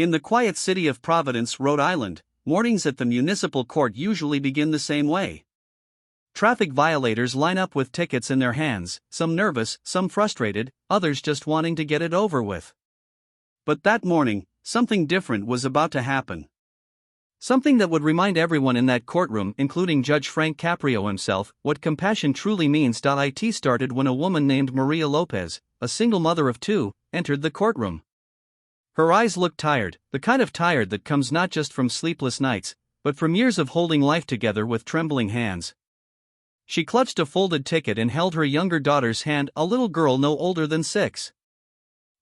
In the quiet city of Providence, Rhode Island, mornings at the municipal court usually begin the same way. Traffic violators line up with tickets in their hands, some nervous, some frustrated, others just wanting to get it over with. But that morning, something different was about to happen. Something that would remind everyone in that courtroom, including Judge Frank Caprio himself, what compassion truly means. It started when a woman named Maria Lopez, a single mother of two, entered the courtroom. Her eyes looked tired, the kind of tired that comes not just from sleepless nights, but from years of holding life together with trembling hands. She clutched a folded ticket and held her younger daughter's hand, a little girl no older than 6.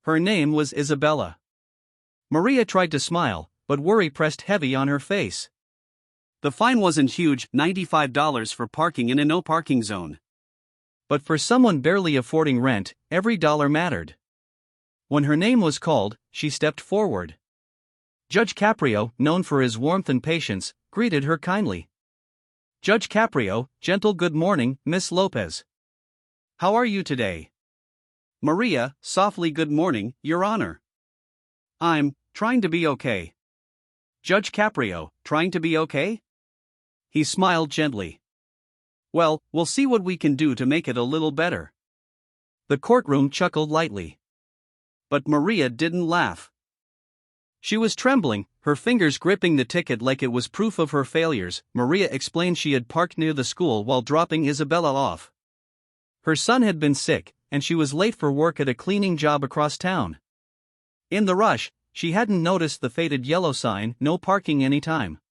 Her name was Isabella. Maria tried to smile, but worry pressed heavy on her face. The fine wasn't huge, $95 for parking in a no-parking zone. But for someone barely affording rent, every dollar mattered. When her name was called, she stepped forward. Judge Caprio, known for his warmth and patience, greeted her kindly. "Judge Caprio, gentle good morning, Miss Lopez. How are you today?" Maria, softly, "Good morning, Your Honor. I'm trying to be okay." "Judge Caprio, trying to be okay?" He smiled gently. "Well, we'll see what we can do to make it a little better." The courtroom chuckled lightly. But Maria didn't laugh. She was trembling, her fingers gripping the ticket like it was proof of her failures. Maria explained she had parked near the school while dropping Isabella off. Her son had been sick, and she was late for work at a cleaning job across town. In the rush, she hadn't noticed the faded yellow sign, "No parking anytime."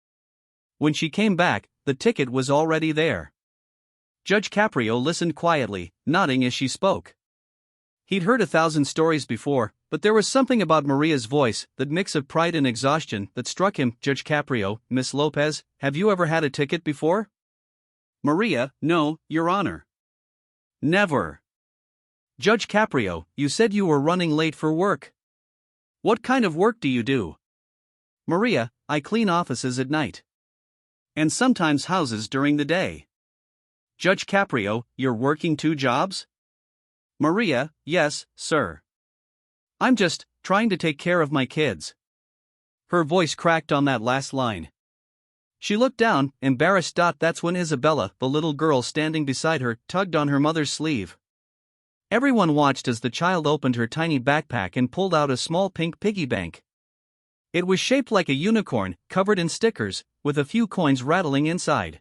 When she came back, the ticket was already there. Judge Caprio listened quietly, nodding as she spoke. He'd heard 1,000 stories before, but there was something about Maria's voice, that mix of pride and exhaustion, that struck him. "Judge Caprio, Miss Lopez, have you ever had a ticket before?" Maria, "No, Your Honor. Never." "Judge Caprio, you said you were running late for work. What kind of work do you do?" Maria, "I clean offices at night. And sometimes houses during the day." "Judge Caprio, you're working 2 jobs?" Maria, "Yes, sir. I'm just trying to take care of my kids." Her voice cracked on that last line. She looked down, embarrassed. That's when Isabella, the little girl standing beside her, tugged on her mother's sleeve. Everyone watched as the child opened her tiny backpack and pulled out a small pink piggy bank. It was shaped like a unicorn, covered in stickers, with a few coins rattling inside.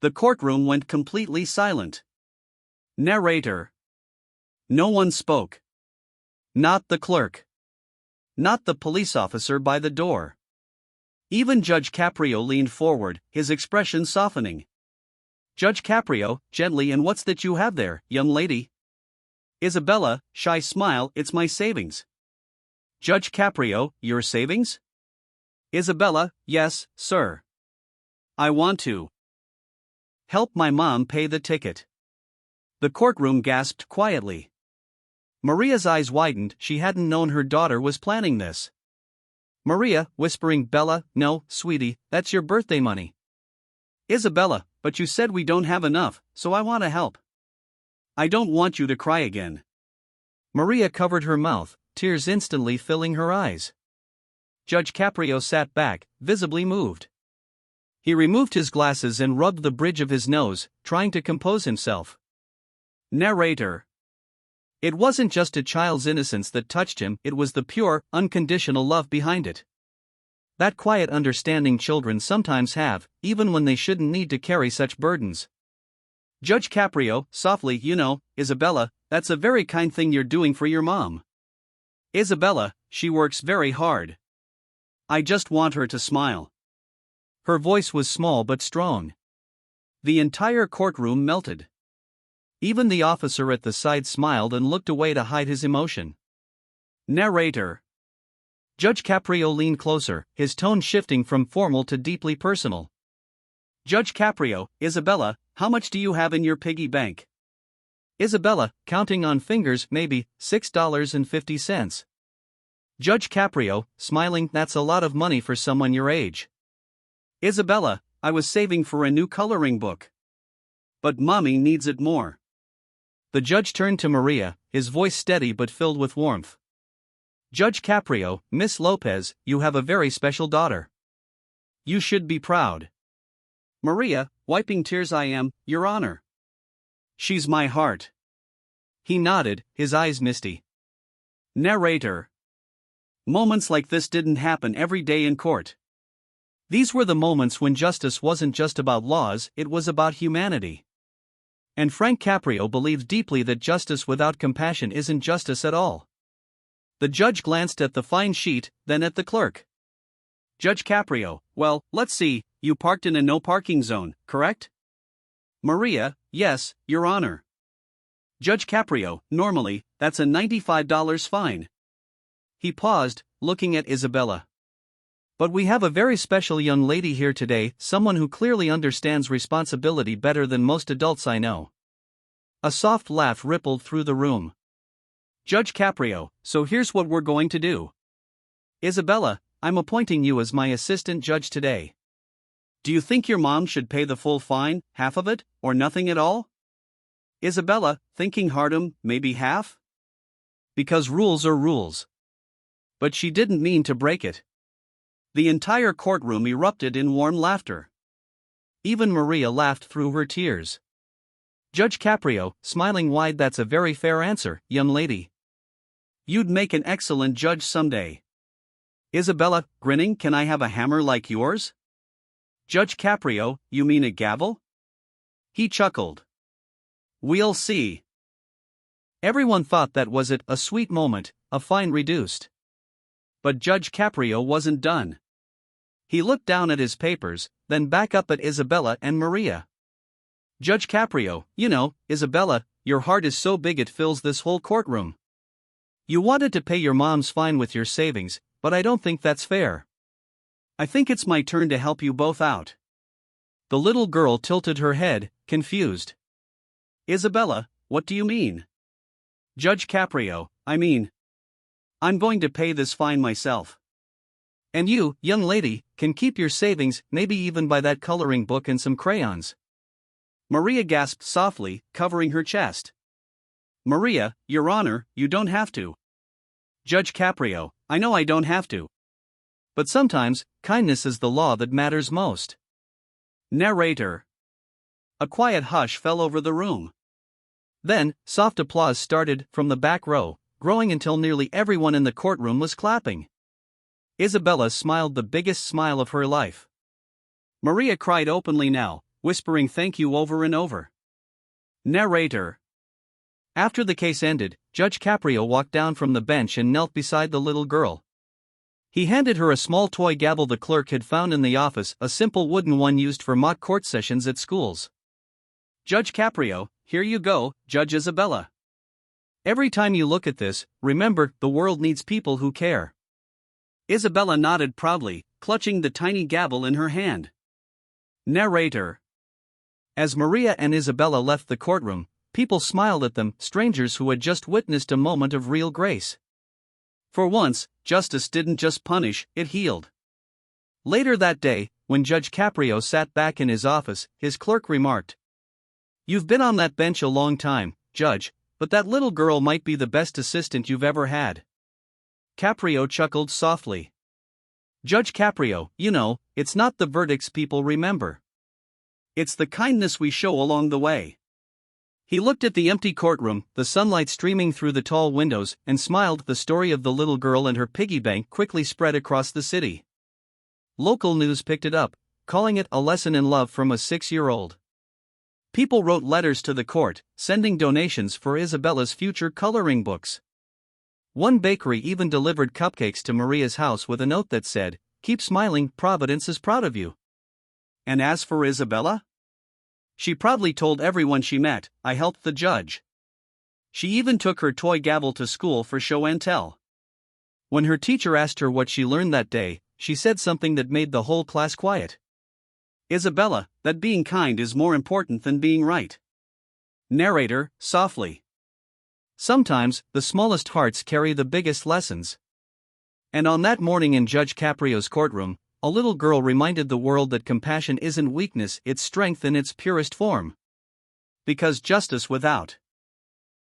The courtroom went completely silent. Narrator. No one spoke. Not the clerk. Not the police officer by the door. Even Judge Caprio leaned forward, his expression softening. "Judge Caprio, gently, and what's that you have there, young lady?" Isabella, shy smile, "It's my savings." "Judge Caprio, your savings?" Isabella, "Yes, sir. I want to help my mom pay the ticket." The courtroom gasped quietly. Maria's eyes widened, she hadn't known her daughter was planning this. Maria, whispering, "Bella, no, sweetie, that's your birthday money." Isabella, "But you said we don't have enough, so I want to help. I don't want you to cry again." Maria covered her mouth, tears instantly filling her eyes. Judge Caprio sat back, visibly moved. He removed his glasses and rubbed the bridge of his nose, trying to compose himself. Narrator. It wasn't just a child's innocence that touched him, it was the pure, unconditional love behind it. That quiet understanding children sometimes have, even when they shouldn't need to carry such burdens. Judge Caprio, softly, "You know, Isabella, that's a very kind thing you're doing for your mom. Isabella, she works very hard. I just want her to smile." Her voice was small but strong. The entire courtroom melted. Even the officer at the side smiled and looked away to hide his emotion. Narrator. Judge Caprio leaned closer, his tone shifting from formal to deeply personal. "Judge Caprio, Isabella, how much do you have in your piggy bank?" Isabella, counting on fingers, "Maybe $6.50. Judge Caprio, smiling, "That's a lot of money for someone your age." Isabella, "I was saving for a new coloring book. But mommy needs it more." The judge turned to Maria, his voice steady but filled with warmth. Judge Caprio, Miss Lopez, you have a very special daughter. You should be proud. Maria, wiping tears, I am, Your Honor. She's my heart. He nodded, his eyes misty. Narrator. Moments like this didn't happen every day in court. These were the moments when justice wasn't just about laws, it was about humanity. And Frank Caprio believed deeply that justice without compassion isn't justice at all. The judge glanced at the fine sheet, then at the clerk. Judge Caprio, well, let's see, you parked in a no parking zone, correct? Maria, yes, Your Honor. Judge Caprio, normally, that's a $95 fine. He paused, looking at Isabella. But we have a very special young lady here today, someone who clearly understands responsibility better than most adults I know. A soft laugh rippled through the room. Judge Caprio, so here's what we're going to do. Isabella, I'm appointing you as my assistant judge today. Do you think your mom should pay the full fine, half of it, or nothing at all? Isabella, thinking hard, maybe half? Because rules are rules. But she didn't mean to break it. The entire courtroom erupted in warm laughter. Even Maria laughed through her tears. Judge Caprio, smiling wide, that's a very fair answer, young lady. You'd make an excellent judge someday. Isabella, grinning, can I have a hammer like yours? Judge Caprio, you mean a gavel? He chuckled. We'll see. Everyone thought that was it, a sweet moment, a fine reduced. But Judge Caprio wasn't done. He looked down at his papers, then back up at Isabella and Maria. Judge Caprio, you know, Isabella, your heart is so big it fills this whole courtroom. You wanted to pay your mom's fine with your savings, but I don't think that's fair. I think it's my turn to help you both out. The little girl tilted her head, confused. Isabella, what do you mean? Judge Caprio, I'm going to pay this fine myself. And you, young lady, can keep your savings, maybe even buy that coloring book and some crayons. Maria gasped softly, covering her chest. Maria, Your Honor, you don't have to. Judge Caprio, I know I don't have to. But sometimes, kindness is the law that matters most. Narrator. A quiet hush fell over the room. Then, soft applause started from the back row, growing until nearly everyone in the courtroom was clapping. Isabella smiled the biggest smile of her life. Maria cried openly now, whispering thank you over and over. Narrator. After the case ended, Judge Caprio walked down from the bench and knelt beside the little girl. He handed her a small toy gavel the clerk had found in the office, a simple wooden one used for mock court sessions at schools. Judge Caprio, here you go, Judge Isabella. Every time you look at this, remember, the world needs people who care. Isabella nodded proudly, clutching the tiny gavel in her hand. Narrator. As Maria and Isabella left the courtroom, people smiled at them, strangers who had just witnessed a moment of real grace. For once, justice didn't just punish, it healed. Later that day, when Judge Caprio sat back in his office, his clerk remarked, "You've been on that bench a long time, Judge, but that little girl might be the best assistant you've ever had." Caprio chuckled softly. Judge Caprio, you know, it's not the verdicts people remember. It's the kindness we show along the way. He looked at the empty courtroom, the sunlight streaming through the tall windows, and smiled. The story of the little girl and her piggy bank quickly spread across the city. Local news picked it up, calling it a lesson in love from a 6-year-old. People wrote letters to the court, sending donations for Isabella's future coloring books. One bakery even delivered cupcakes to Maria's house with a note that said, "Keep smiling, Providence is proud of you." And as for Isabella? She proudly told everyone she met, "I helped the judge." She even took her toy gavel to school for show and tell. When her teacher asked her what she learned that day, she said something that made the whole class quiet. Isabella, that being kind is more important than being right. Narrator, softly. Sometimes, the smallest hearts carry the biggest lessons. And on that morning in Judge Caprio's courtroom, a little girl reminded the world that compassion isn't weakness, it's strength in its purest form. Because justice without